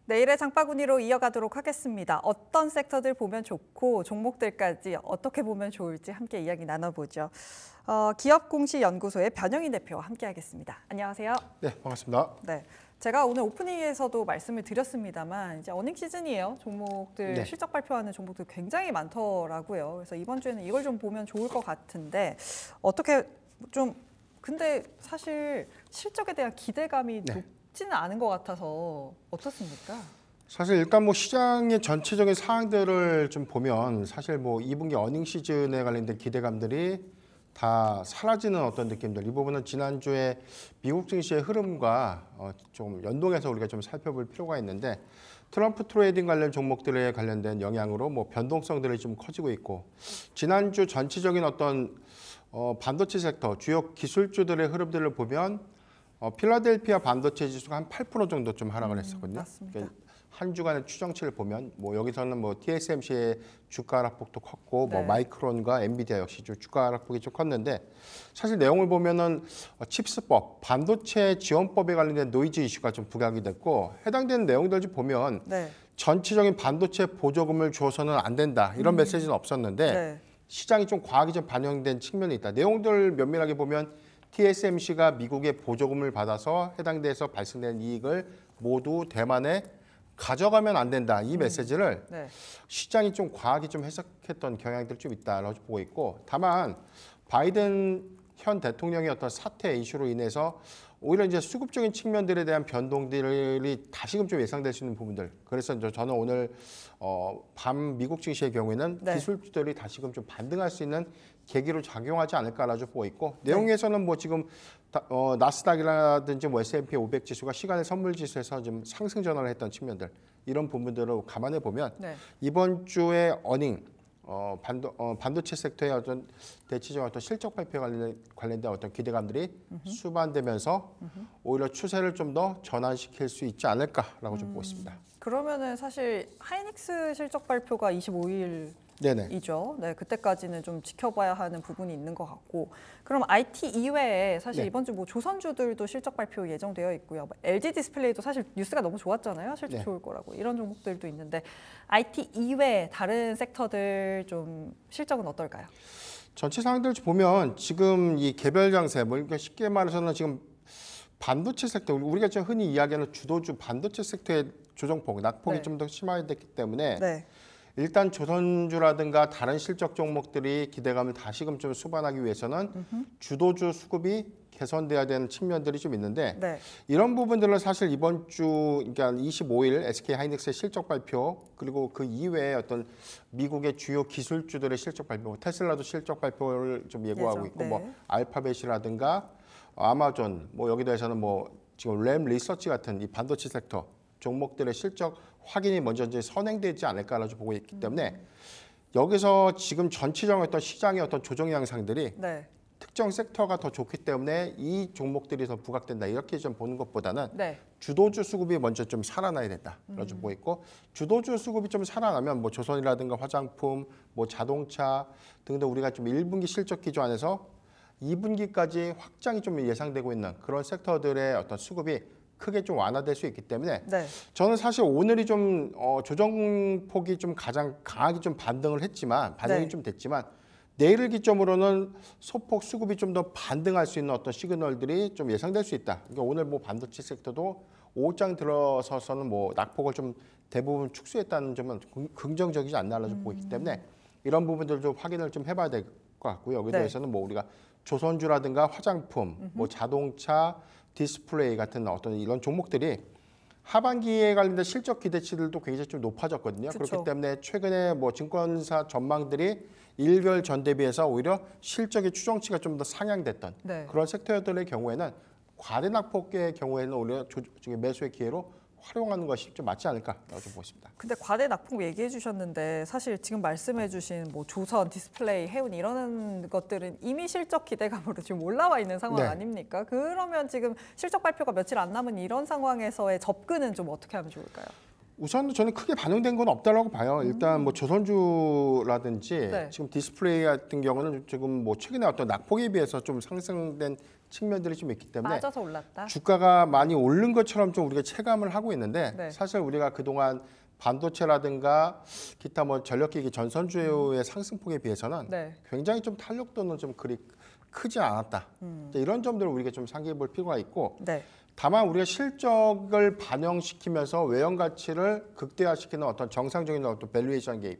내일의 장바구니로 이어가도록 하겠습니다. 어떤 섹터들 보면 좋고 종목들까지 어떻게 보면 좋을지 함께 이야기 나눠보죠. 기업공시연구소의 변영인 대표와 함께하겠습니다. 안녕하세요. 네, 반갑습니다. 네, 제가 오늘 오프닝에서도 말씀을 드렸습니다만 이제 어닝 시즌이에요. 종목들 실적 발표하는 종목들 굉장히 많더라고요. 그래서 이번 주에는 이걸 좀 보면 좋을 것 같은데 어떻게 좀 근데 사실 실적에 대한 기대감이 높지는 않은 것 같아서 어떻습니까? 사실 일단 뭐 시장의 전체적인 사항들을 좀 보면 사실 뭐 2분기 어닝 시즌에 관련된 기대감들이 다 사라지는 어떤 느낌들. 이 부분은 지난주에 미국 증시의 흐름과 좀 연동해서 우리가 좀 살펴볼 필요가 있는데 트럼프 트레이딩 관련 종목들에 관련된 영향으로 뭐 변동성들이 좀 커지고 있고 지난주 전체적인 어떤 반도체 섹터 주요 기술주들의 흐름들을 보면 필라델피아 반도체 지수가 한 8% 정도 좀 하락을 했었거든요. 맞습니다. 한 주간의 추정치를 보면 뭐 여기서는 뭐 TSMC의 주가 하락폭도 컸고 뭐 마이크론과 엔비디아 역시 주가 하락폭이 좀 컸는데 사실 내용을 보면은 칩스법, 반도체 지원법에 관련된 노이즈 이슈가 좀 부각이 됐고 해당되는 내용들 좀 보면 전체적인 반도체 보조금을 줘서는 안 된다 이런 메시지는 없었는데 시장이 좀 과하게 좀 반영된 측면이 있다. 내용들 면밀하게 보면 TSMC가 미국의 보조금을 받아서 해당돼서 발생된 이익을 모두 대만에 가져가면 안 된다. 이 메시지를 시장이 좀 과하게 좀 해석했던 경향들이 좀 있다라고 보고 있고 다만 바이든 현 대통령의 어떤 사태 이슈로 인해서 오히려 이제 수급적인 측면들에 대한 변동들이 다시금 좀 예상될 수 있는 부분들. 그래서 저는 오늘 밤 미국 증시의 경우에는 기술주들이 다시금 좀 반등할 수 있는 계기로 작용하지 않을까라고 보고 있고 내용에서는 뭐 지금 나스닥이라든지 뭐 S&P 500 지수가 시간의 선물 지수에서 좀 상승 전환을 했던 측면들 이런 부분들을 감안해 보면 이번 주에 어닝 반도체 섹터의 어떤 대체적인 어떤 실적 발표에 관련된 어떤 기대감들이 수반되면서 오히려 추세를 좀 더 전환시킬 수 있지 않을까라고 좀 보고 있습니다. 그러면은 사실 하이닉스 실적 발표가 25일이죠. 네, 그때까지는 좀 지켜봐야 하는 부분이 있는 것 같고 그럼 IT 이외에 사실 이번 주 뭐 조선주들도 실적 발표 예정되어 있고요. LG 디스플레이도 사실 뉴스가 너무 좋았잖아요. 실적 좋을 거라고 이런 종목들도 있는데 IT 이외에 다른 섹터들 좀 실적은 어떨까요? 전체 상황들 보면 지금 이 개별 장세 뭐 그러니까 쉽게 말해서는 지금 반도체 섹터 우리가 지금 흔히 이야기하는 주도주 반도체 섹터의 조정폭 낙폭이 좀 더 심화됐기 때문에 일단 조선주라든가 다른 실적 종목들이 기대감을 다시금 좀 수반하기 위해서는 주도주 수급이 개선돼야 되는 측면들이 좀 있는데 이런 부분들은 사실 이번 주 그러니까 25일 SK 하이닉스의 실적 발표 그리고 그 이외에 어떤 미국의 주요 기술주들의 실적 발표, 테슬라도 실적 발표를 좀 예고하고 있고 뭐 알파벳이라든가 아마존 뭐 여기 대해서는 뭐 지금 램 리서치 같은 이 반도체 섹터 종목들의 실적 확인이 먼저 이제 선행되지 않을까라고 보고 있기 때문에 여기서 지금 전체적인 어떤 시장의 어떤 조정 양상들이 특정 섹터가 더 좋기 때문에 이 종목들이 더 부각된다 이렇게 좀 보는 것보다는 주도주 수급이 먼저 좀 살아나야 된다라고 좀 보고 있고 주도주 수급이 좀 살아나면 뭐 조선이라든가 화장품, 뭐 자동차 등등 우리가 좀 1분기 실적 기조 안에서 2분기까지 확장이 좀 예상되고 있는 그런 섹터들의 어떤 수급이 크게 좀 완화될 수 있기 때문에 저는 사실 오늘이 좀 조정폭이 좀 가장 강하게 좀 반등을 했지만 반영이 좀 됐지만 내일을 기점으로는 소폭 수급이 좀 더 반등할 수 있는 어떤 시그널들이 좀 예상될 수 있다. 그러니까 오늘 뭐 반도체 섹터도 5장 들어서서는 뭐 낙폭을 좀 대부분 축소했다는 점은 긍정적이지 않나라고 보고 있기 때문에 이런 부분들을 좀 확인을 좀 해봐야 될 것 같고요. 여기 대해서는 뭐 우리가 조선주라든가 화장품, 뭐 자동차, 디스플레이 같은 어떤 이런 종목들이 하반기에 관련된 실적 기대치들도 굉장히 좀 높아졌거든요. 그렇기 때문에 최근에 뭐 증권사 전망들이 1개월 전 대비해서 오히려 실적의 추정치가 좀 더 상향됐던 그런 섹터들의 경우에는 과대 낙폭의 경우에는 오히려 매수의 기회로 활용하는 것이 좀 맞지 않을까라고 좀 보십니다. 근데 과대 낙폭 얘기해 주셨는데 사실 지금 말씀해 주신 뭐 조선, 디스플레이, 해운 이런 것들은 이미 실적 기대감으로 지금 올라와 있는 상황 아닙니까? 그러면 지금 실적 발표가 며칠 안 남은 이런 상황에서의 접근은 좀 어떻게 하면 좋을까요? 우선 저는 크게 반영된 건 없다라고 봐요. 일단 뭐 조선주라든지 지금 디스플레이 같은 경우는 지금 뭐 최근에 어떤 낙폭에 비해서 좀 상승된 측면들이 좀 있기 때문에 빠져서 올랐다. 주가가 많이 오른 것처럼 좀 우리가 체감을 하고 있는데 네. 사실 우리가 그동안 반도체라든가 기타 뭐 전력기기 전선주의 상승폭에 비해서는 네. 굉장히 좀 탄력도는 좀 그리 크지 않았다. 이런 점들을 우리가 좀 상기해 볼 필요가 있고 네. 다만 우리가 실적을 반영시키면서 외형 가치를 극대화시키는 어떤 정상적인 어떤 밸류에이션 개입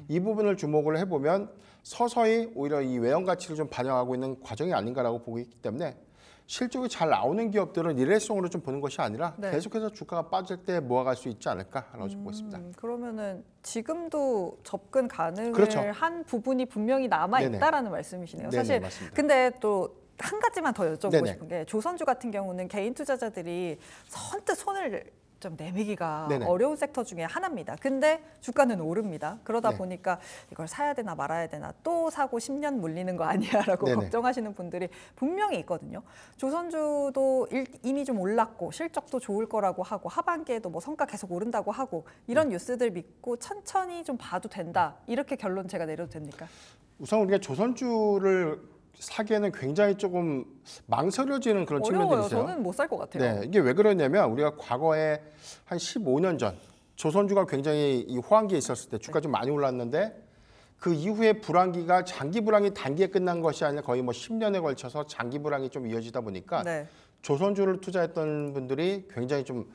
이 부분을 주목을 해보면 서서히 오히려 이 외형 가치를 좀 반영하고 있는 과정이 아닌가라고 보고 있기 때문에 실적이 잘 나오는 기업들은 일회성으로 좀 보는 것이 아니라 네. 계속해서 주가가 빠질 때 모아갈 수 있지 않을까라고 좀 보고 있습니다. 그러면은 지금도 접근 가능을 그렇죠. 한 부분이 분명히 남아 있다라는 말씀이시네요. 네네, 사실 맞습니다. 근데 또 한 가지만 더 여쭤보고 네네. 싶은 게 조선주 같은 경우는 개인 투자자들이 선뜻 손을 좀 내미기가 네네. 어려운 섹터 중에 하나입니다. 근데 주가는 오릅니다. 그러다 네. 보니까 이걸 사야 되나 말아야 되나 또 사고 10년 물리는 거 아니야라고 네네. 걱정하시는 분들이 분명히 있거든요. 조선주도 이미 좀 올랐고 실적도 좋을 거라고 하고 하반기에도 뭐 성과 계속 오른다고 하고 이런 뉴스들 믿고 천천히 좀 봐도 된다. 이렇게 결론 제가 내려도 됩니까? 우선 우리가 조선주를 사기에는 굉장히 조금 망설여지는 그런 측면들이 어려워요. 있어요. 저는 못 살 것 같아요. 네, 이게 왜 그러냐면 우리가 과거에 한 15년 전 조선주가 굉장히 이 호황기에 있었을 때 주가 좀 많이 올랐는데 그 이후에 불황기가 장기 불황이 단기에 끝난 것이 아니라 거의 뭐 10년에 걸쳐서 장기 불황이 좀 이어지다 보니까 네. 조선주를 투자했던 분들이 굉장히 좀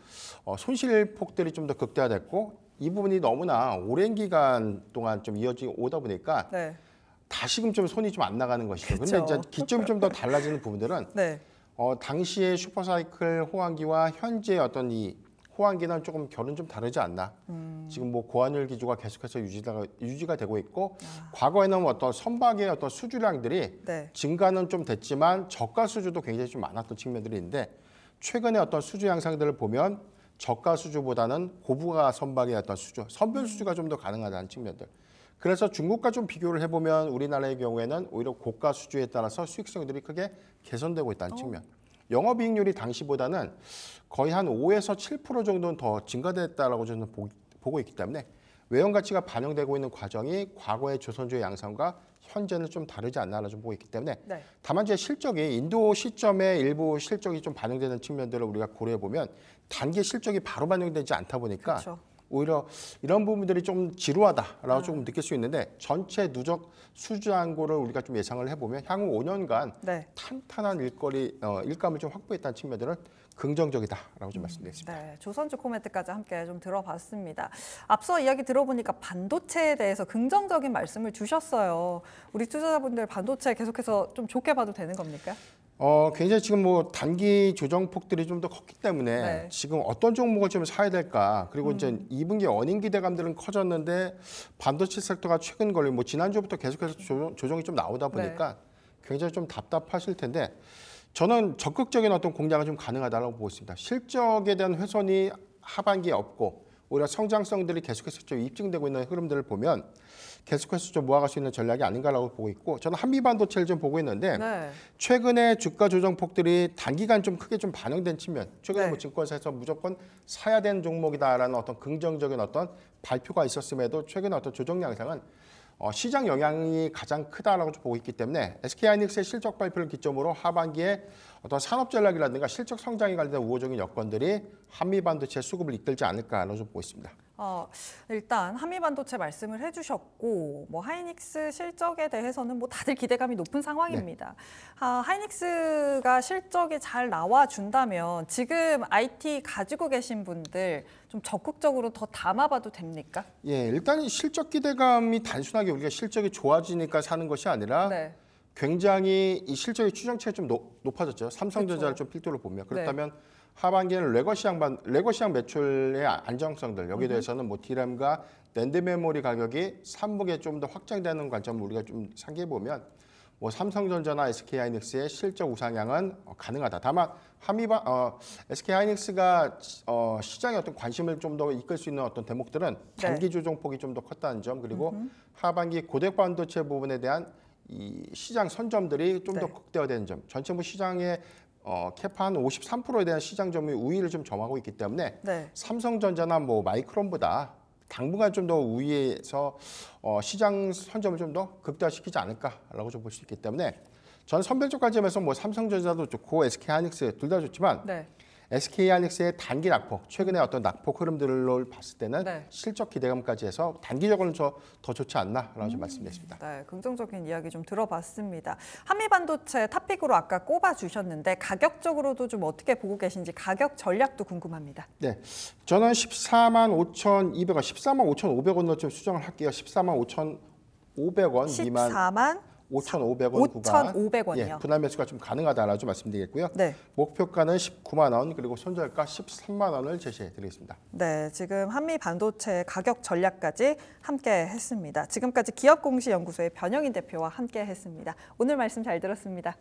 손실폭들이 좀 더 극대화됐고 이 부분이 너무나 오랜 기간 동안 좀 이어지 오다 보니까 네. 다시금 좀 손이 좀 안 나가는 것이죠. 근데 그쵸. 이제 기점이 좀 더 달라지는 부분들은 네. 당시의 슈퍼사이클 호황기와 현재의 어떤 이 호황기는 조금 결은 좀 다르지 않나. 지금 뭐 고환율 기조가 계속해서 유지가 되고 있고 과거에는 어떤 선박의 어떤 수주량들이 네. 증가는 좀 됐지만 저가 수주도 굉장히 좀 많았던 측면들이 있는데 최근에 어떤 수주 양상들을 보면 저가 수주보다는 고부가 선박의 어떤 수주, 선별 수주가 좀 더 가능하다는 측면들. 그래서 중국과 좀 비교를 해보면 우리나라의 경우에는 오히려 고가 수주에 따라서 수익성들이 크게 개선되고 있다는 측면. 영업이익률이 당시보다는 거의 한 5에서 7% 정도는 더 증가됐다라고 저는 보고 있기 때문에 외형 가치가 반영되고 있는 과정이 과거의 조선주의 양상과 현재는 좀 다르지 않나라 좀 보고 있기 때문에 네. 다만 제 실적이 인도 시점에 일부 실적이 좀 반영되는 측면들을 우리가 고려해 보면 단기 실적이 바로 반영되지 않다 보니까 그렇죠. 오히려 이런 부분들이 좀 지루하다라고 조금 느낄 수 있는데 전체 누적 수주항고를 우리가 좀 예상을 해보면 향후 5년간 네. 탄탄한 일감을 좀 확보했다는 측면들은 긍정적이다라고 좀 말씀드리겠습니다. 네, 조선주 코멘트까지 함께 좀 들어봤습니다. 앞서 이야기 들어보니까 반도체에 대해서 긍정적인 말씀을 주셨어요. 우리 투자자분들 반도체 계속해서 좀 좋게 봐도 되는 겁니까? 굉장히 지금 뭐 단기 조정폭들이 좀 더 컸기 때문에 네. 지금 어떤 종목을 좀 사야 될까 그리고 이제 2분기 어닝 기대감들은 커졌는데 반도체 섹터가 최근 걸려 뭐 지난주부터 계속해서 조정이 좀 나오다 보니까 굉장히 좀 답답하실 텐데 저는 적극적인 어떤 공략은 좀 가능하다고 보고 있습니다. 실적에 대한 훼손이 하반기에 없고 오히려 성장성들이 계속해서 좀 입증되고 있는 흐름들을 보면 계속해서 좀 모아갈 수 있는 전략이 아닌가라고 보고 있고 저는 한미반도체를 좀 보고 있는데 네. 최근에 주가 조정폭들이 단기간 좀 크게 좀 반영된 측면 최근에 네. 뭐 증권사에서 무조건 사야 되는 종목이다라는 어떤 긍정적인 어떤 발표가 있었음에도 최근에 어떤 조정 양상은 시장 영향이 가장 크다라고 좀 보고 있기 때문에 SK하이닉스의 실적 발표를 기점으로 하반기에 어떤 산업 전략이라든가 실적 성장에 관련된 우호적인 여건들이 한미반도체 수급을 이끌지 않을까라고 좀 보고 있습니다. 일단 한미반도체 말씀을 해주셨고 뭐 하이닉스 실적에 대해서는 뭐 다들 기대감이 높은 상황입니다. 하이닉스가 실적이 잘 나와준다면 지금 IT 가지고 계신 분들 좀 적극적으로 더 담아봐도 됩니까? 예, 일단 실적 기대감이 단순하게 우리가 실적이 좋아지니까 사는 것이 아니라 네. 굉장히 이 실적의 추정치가 좀 높아졌죠. 삼성전자를 좀 필두로 보면 그렇다면 하반기에는 레거시장 매출의 안정성들 여기에 대해서는 뭐 D램과 낸드 메모리 가격이 3분기에 좀 더 확장되는 관점을 우리가 좀 상기해 보면 뭐 삼성전자나 SK하이닉스의 실적 우상향은 가능하다. 다만 SK하이닉스가 시장의 어떤 관심을 좀 더 이끌 수 있는 어떤 대목들은 단기 조정폭이 좀 더 컸다는 점 그리고 하반기 고객 반도체 부분에 대한 이 시장 선점들이 좀 더 극대화되는 점, 전체 뭐 시장의 캐파 한 53%에 대한 시장 점유율 우위를 좀 점하고 있기 때문에 삼성전자나 뭐 마이크론보다 당분간 좀 더 우위에서 시장 선점을 좀 더 극대화시키지 않을까라고 좀 볼 수 있기 때문에 저는 선별적 관점에서 뭐 삼성전자도 좋고 SK하이닉스 둘 다 좋지만 네. SK하이닉스의 단기 낙폭, 최근에 어떤 낙폭 흐름들을 봤을 때는 네. 실적 기대감까지 해서 단기적으로는 더 좋지 않나라고 좀 말씀드렸습니다. 네, 긍정적인 이야기 좀 들어봤습니다. 한미반도체 탑픽으로 아까 꼽아주셨는데 가격적으로도 좀 어떻게 보고 계신지 가격 전략도 궁금합니다. 네, 저는 145,200원, 145,500원으로 좀 수정을 할게요. 145,500원 미만. 5,500원 구간. 5,500원이요. 예, 분할 매수가 좀 가능하다라고 좀 말씀드리겠고요. 네. 목표가는 19만 원 그리고 손절가 13만 원을 제시해 드리겠습니다. 네, 지금 한미 반도체 가격 전략까지 함께 했습니다. 지금까지 기업공시연구소의 변영인 대표와 함께 했습니다. 오늘 말씀 잘 들었습니다.